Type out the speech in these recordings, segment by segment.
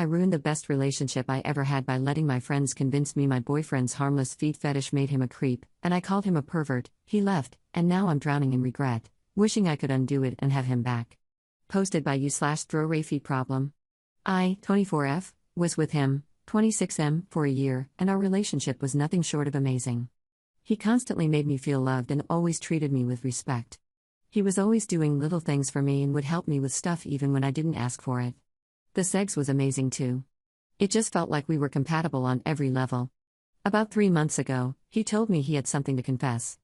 I ruined the best relationship I ever had by letting my friends convince me my boyfriend's harmless feet fetish made him a creep, and I called him a pervert. He left, and now I'm drowning in regret, wishing I could undo it and have him back. Posted by you/throwray problem. I, 24F, was with him, 26M, for a year, and our relationship was nothing short of amazing. He constantly made me feel loved and always treated me with respect. He was always doing little things for me and would help me with stuff even when I didn't ask for it. The sex was amazing too. It just felt like we were compatible on every level. About 3 months ago, he told me he had something to confess.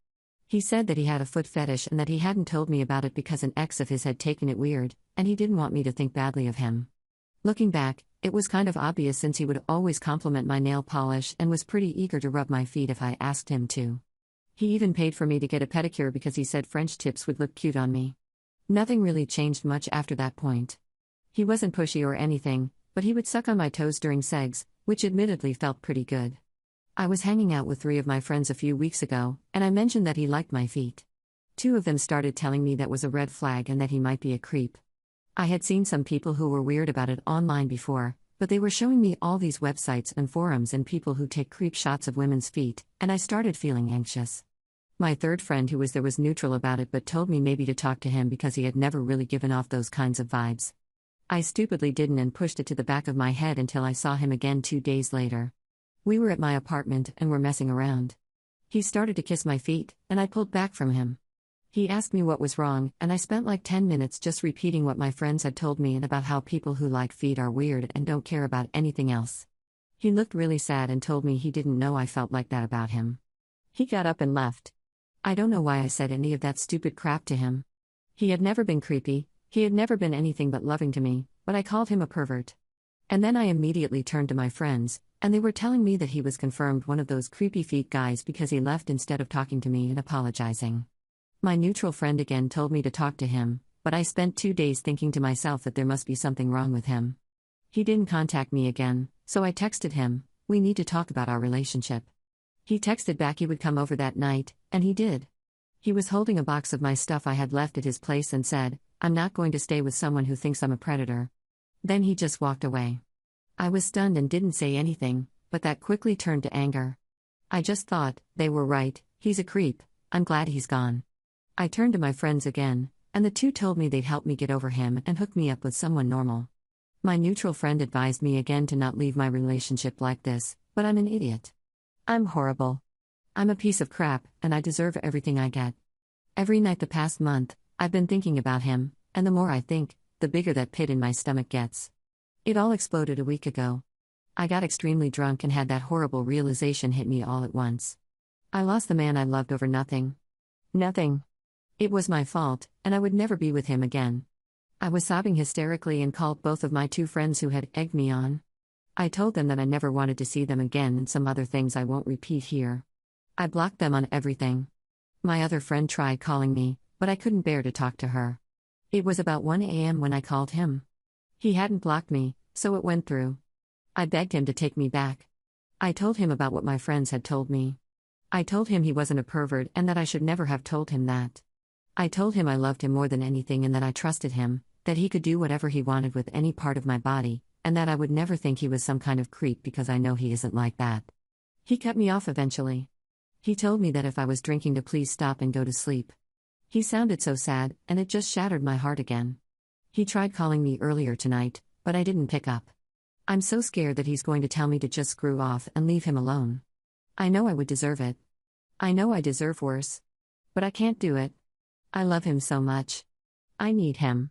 He said that he had a foot fetish and that he hadn't told me about it because an ex of his had taken it weird, and he didn't want me to think badly of him. Looking back, it was kind of obvious since he would always compliment my nail polish and was pretty eager to rub my feet if I asked him to. He even paid for me to get a pedicure because he said French tips would look cute on me. Nothing really changed much after that point. He wasn't pushy or anything, but he would suck on my toes during segs, which admittedly felt pretty good. I was hanging out with 3 of my friends a few weeks ago, and I mentioned that he liked my feet. 2 of them started telling me that was a red flag and that he might be a creep. I had seen some people who were weird about it online before, but they were showing me all these websites and forums and people who take creep shots of women's feet, and I started feeling anxious. My 3rd friend who was there was neutral about it but told me maybe to talk to him because he had never really given off those kinds of vibes. I stupidly didn't and pushed it to the back of my head until I saw him again 2 days later. We were at my apartment and were messing around. He started to kiss my feet, and I pulled back from him. He asked me what was wrong, and I spent like 10 minutes just repeating what my friends had told me and about how people who like feet are weird and don't care about anything else. He looked really sad and told me he didn't know I felt like that about him. He got up and left. I don't know why I said any of that stupid crap to him. He had never been creepy, he had never been anything but loving to me, but I called him a pervert. And then I immediately turned to my friends, and they were telling me that he was confirmed one of those creepy feet guys because he left instead of talking to me and apologizing. My neutral friend again told me to talk to him, but I spent 2 days thinking to myself that there must be something wrong with him. He didn't contact me again, so I texted him, "We need to talk about our relationship." He texted back he would come over that night, and he did. He was holding a box of my stuff I had left at his place and said, "I'm not going to stay with someone who thinks I'm a predator." Then he just walked away. I was stunned and didn't say anything, but that quickly turned to anger. I just thought, they were right, he's a creep, I'm glad he's gone. I turned to my friends again, and the 2 told me they'd help me get over him and hook me up with someone normal. My neutral friend advised me again to not leave my relationship like this, but I'm an idiot. I'm horrible. I'm a piece of crap, and I deserve everything I get. Every night the past month, I've been thinking about him, and the more I think, the bigger that pit in my stomach gets. It all exploded a week ago. I got extremely drunk and had that horrible realization hit me all at once. I lost the man I loved over nothing. Nothing. It was my fault, and I would never be with him again. I was sobbing hysterically and called both of my 2 friends who had egged me on. I told them that I never wanted to see them again and some other things I won't repeat here. I blocked them on everything. My other friend tried calling me, but I couldn't bear to talk to her. It was about 1 a.m. when I called him. He hadn't blocked me, so it went through. I begged him to take me back. I told him about what my friends had told me. I told him he wasn't a pervert and that I should never have told him that. I told him I loved him more than anything and that I trusted him, that he could do whatever he wanted with any part of my body, and that I would never think he was some kind of creep because I know he isn't like that. He cut me off eventually. He told me that if I was drinking to please stop and go to sleep. He sounded so sad, and it just shattered my heart again. He tried calling me earlier tonight, but I didn't pick up. I'm so scared that he's going to tell me to just screw off and leave him alone. I know I would deserve it. I know I deserve worse. But I can't do it. I love him so much. I need him.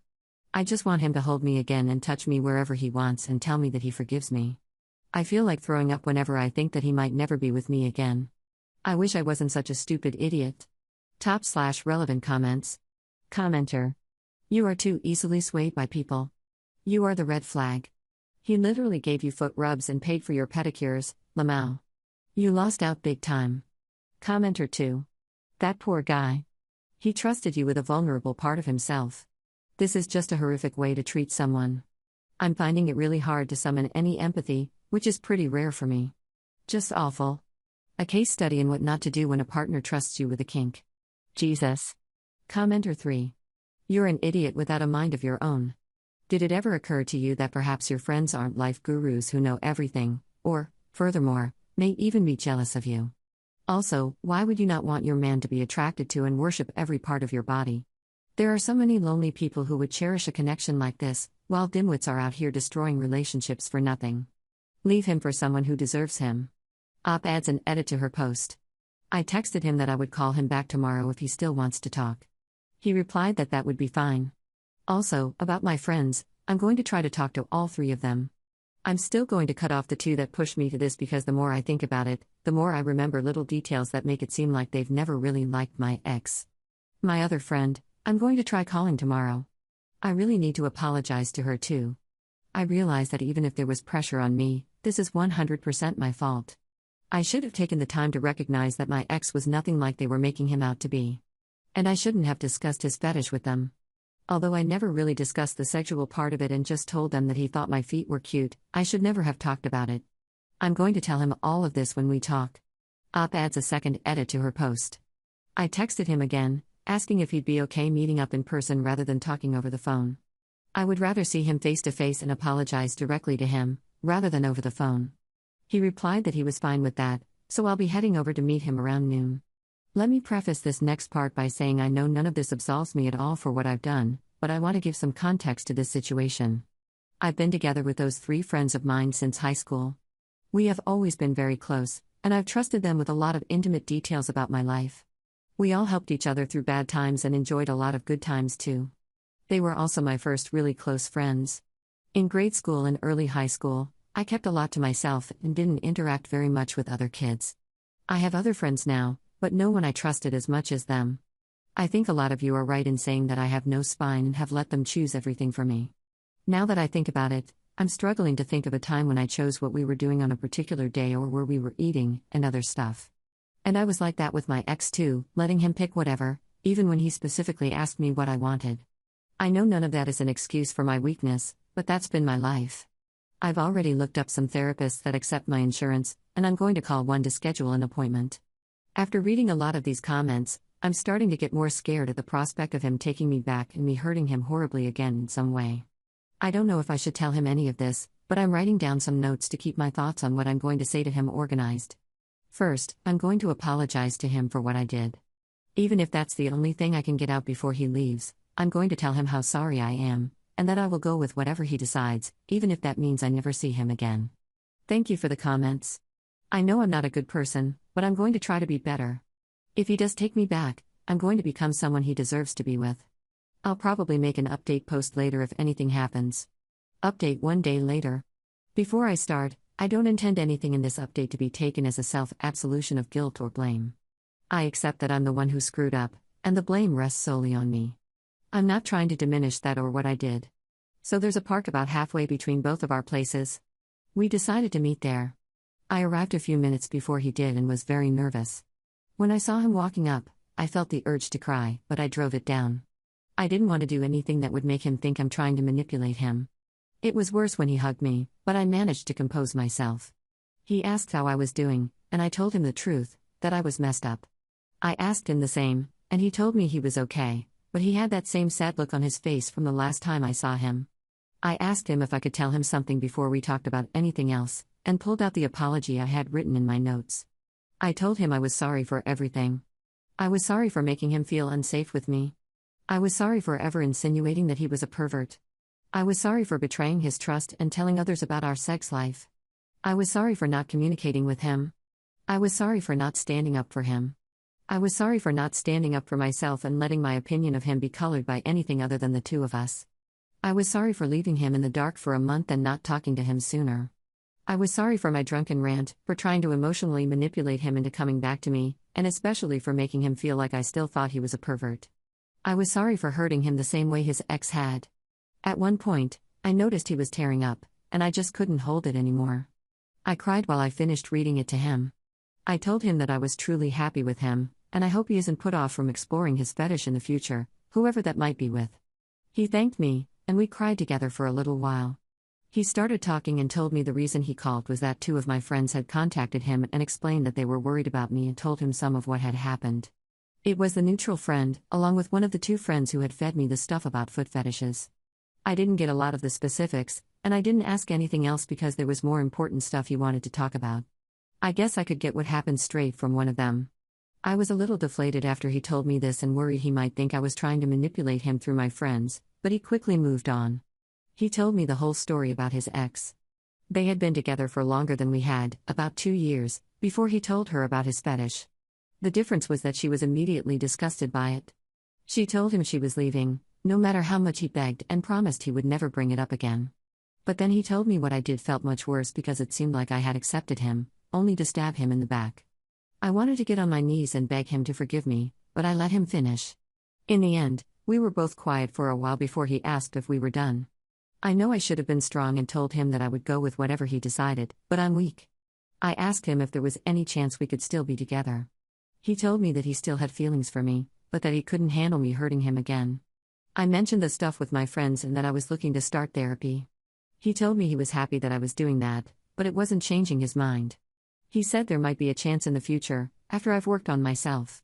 I just want him to hold me again and touch me wherever he wants and tell me that he forgives me. I feel like throwing up whenever I think that he might never be with me again. I wish I wasn't such a stupid idiot. Top/relevant comments. Commenter. You are too easily swayed by people. You are the red flag. He literally gave you foot rubs and paid for your pedicures, Lamau. You lost out big time. Commenter 2. That poor guy. He trusted you with a vulnerable part of himself. This is just a horrific way to treat someone. I'm finding it really hard to summon any empathy, which is pretty rare for me. Just awful. A case study in what not to do when a partner trusts you with a kink. Jesus. Commenter 3. You're an idiot without a mind of your own. Did it ever occur to you that perhaps your friends aren't life gurus who know everything, or, furthermore, may even be jealous of you? Also, why would you not want your man to be attracted to and worship every part of your body? There are so many lonely people who would cherish a connection like this, while dimwits are out here destroying relationships for nothing. Leave him for someone who deserves him. Op adds an edit to her post. I texted him that I would call him back tomorrow if he still wants to talk. He replied that that would be fine. Also, about my friends, I'm going to try to talk to all 3 of them. I'm still going to cut off the 2 that pushed me to this because the more I think about it, the more I remember little details that make it seem like they've never really liked my ex. My other friend, I'm going to try calling tomorrow. I really need to apologize to her too. I realize that even if there was pressure on me, this is 100% my fault. I should have taken the time to recognize that my ex was nothing like they were making him out to be. And I shouldn't have discussed his fetish with them. Although I never really discussed the sexual part of it and just told them that he thought my feet were cute, I should never have talked about it. I'm going to tell him all of this when we talk. Op adds a second edit to her post. I texted him again, asking if he'd be okay meeting up in person rather than talking over the phone. I would rather see him face to face and apologize directly to him, rather than over the phone. He replied that he was fine with that, so I'll be heading over to meet him around noon. Let me preface this next part by saying I know none of this absolves me at all for what I've done, but I want to give some context to this situation. I've been together with those 3 friends of mine since high school. We have always been very close, and I've trusted them with a lot of intimate details about my life. We all helped each other through bad times and enjoyed a lot of good times too. They were also my first really close friends. In grade school and early high school, I kept a lot to myself and didn't interact very much with other kids. I have other friends now, but no one I trusted as much as them. I think a lot of you are right in saying that I have no spine and have let them choose everything for me. Now that I think about it, I'm struggling to think of a time when I chose what we were doing on a particular day or where we were eating, and other stuff. And I was like that with my ex too, letting him pick whatever, even when he specifically asked me what I wanted. I know none of that is an excuse for my weakness, but that's been my life. I've already looked up some therapists that accept my insurance, and I'm going to call one to schedule an appointment. After reading a lot of these comments, I'm starting to get more scared at the prospect of him taking me back and me hurting him horribly again in some way. I don't know if I should tell him any of this, but I'm writing down some notes to keep my thoughts on what I'm going to say to him organized. First, I'm going to apologize to him for what I did. Even if that's the only thing I can get out before he leaves, I'm going to tell him how sorry I am, and that I will go with whatever he decides, even if that means I never see him again. Thank you for the comments. I know I'm not a good person, but I'm going to try to be better. If he does take me back, I'm going to become someone he deserves to be with. I'll probably make an update post later if anything happens. Update 1 day later. Before I start, I don't intend anything in this update to be taken as a self-absolution of guilt or blame. I accept that I'm the one who screwed up, and the blame rests solely on me. I'm not trying to diminish that or what I did. So there's a park about halfway between both of our places. We decided to meet there. I arrived a few minutes before he did and was very nervous. When I saw him walking up, I felt the urge to cry, but I drove it down. I didn't want to do anything that would make him think I'm trying to manipulate him. It was worse when he hugged me, but I managed to compose myself. He asked how I was doing, and I told him the truth, that I was messed up. I asked him the same, and he told me he was okay, but he had that same sad look on his face from the last time I saw him. I asked him if I could tell him something before we talked about anything else, and pulled out the apology I had written in my notes. I told him I was sorry for everything. I was sorry for making him feel unsafe with me. I was sorry for ever insinuating that he was a pervert. I was sorry for betraying his trust and telling others about our sex life. I was sorry for not communicating with him. I was sorry for not standing up for him. I was sorry for not standing up for myself and letting my opinion of him be colored by anything other than the 2 of us. I was sorry for leaving him in the dark for a month and not talking to him sooner. I was sorry for my drunken rant, for trying to emotionally manipulate him into coming back to me, and especially for making him feel like I still thought he was a pervert. I was sorry for hurting him the same way his ex had. At one point, I noticed he was tearing up, and I just couldn't hold it anymore. I cried while I finished reading it to him. I told him that I was truly happy with him, and I hope he isn't put off from exploring his fetish in the future, whoever that might be with. He thanked me, and we cried together for a little while. He started talking and told me the reason he called was that 2 of my friends had contacted him and explained that they were worried about me and told him some of what had happened. It was the neutral friend, along with one of the 2 friends who had fed me the stuff about foot fetishes. I didn't get a lot of the specifics, and I didn't ask anything else because there was more important stuff he wanted to talk about. I guess I could get what happened straight from one of them. I was a little deflated after he told me this and worried he might think I was trying to manipulate him through my friends, but he quickly moved on. He told me the whole story about his ex. They had been together for longer than we had, about 2 years, before he told her about his fetish. The difference was that she was immediately disgusted by it. She told him she was leaving, no matter how much he begged, and promised he would never bring it up again. But then he told me what I did felt much worse because it seemed like I had accepted him, only to stab him in the back. I wanted to get on my knees and beg him to forgive me, but I let him finish. In the end, we were both quiet for a while before he asked if we were done. I know I should have been strong and told him that I would go with whatever he decided, but I'm weak. I asked him if there was any chance we could still be together. He told me that he still had feelings for me, but that he couldn't handle me hurting him again. I mentioned the stuff with my friends and that I was looking to start therapy. He told me he was happy that I was doing that, but it wasn't changing his mind. He said there might be a chance in the future, after I've worked on myself.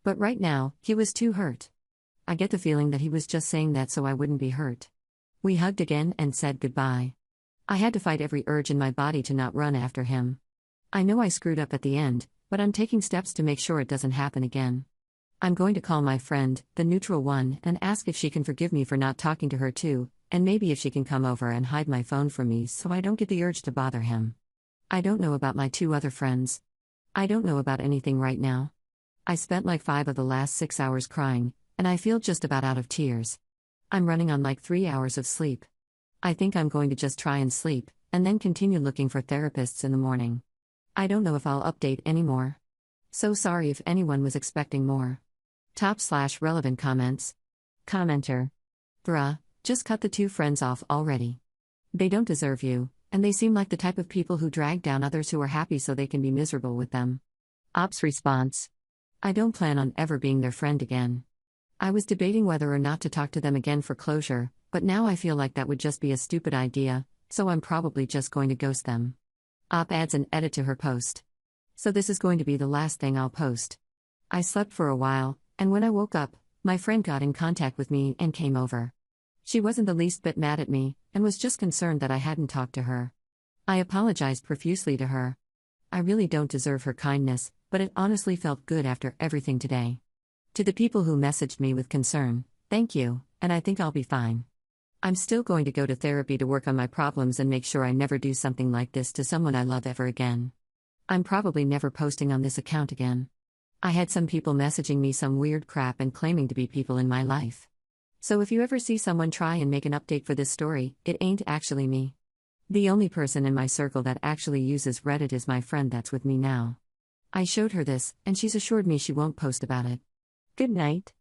But right now, he was too hurt. I get the feeling that he was just saying that so I wouldn't be hurt. We hugged again and said goodbye. I had to fight every urge in my body to not run after him. I know I screwed up at the end, but I'm taking steps to make sure it doesn't happen again. I'm going to call my friend, the neutral one, and ask if she can forgive me for not talking to her too, and maybe if she can come over and hide my phone from me so I don't get the urge to bother him. I don't know about my 2 other friends. I don't know about anything right now. I spent like 5 of the last 6 hours crying, and I feel just about out of tears. I'm running on like 3 hours of sleep. I think I'm going to just try and sleep, and then continue looking for therapists in the morning. I don't know if I'll update anymore. So sorry if anyone was expecting more. /relevant comments. Commenter. Bruh, just cut the 2 friends off already. They don't deserve you, and they seem like the type of people who drag down others who are happy so they can be miserable with them. Ops response. I don't plan on ever being their friend again. I was debating whether or not to talk to them again for closure, but now I feel like that would just be a stupid idea, so I'm probably just going to ghost them. Op adds an edit to her post. So this is going to be the last thing I'll post. I slept for a while, and when I woke up, my friend got in contact with me and came over. She wasn't the least bit mad at me, and was just concerned that I hadn't talked to her. I apologized profusely to her. I really don't deserve her kindness, but it honestly felt good after everything today. To the people who messaged me with concern, thank you, and I think I'll be fine. I'm still going to go to therapy to work on my problems and make sure I never do something like this to someone I love ever again. I'm probably never posting on this account again. I had some people messaging me some weird crap and claiming to be people in my life. So if you ever see someone try and make an update for this story, it ain't actually me. The only person in my circle that actually uses Reddit is my friend that's with me now. I showed her this, and she's assured me she won't post about it. Good night.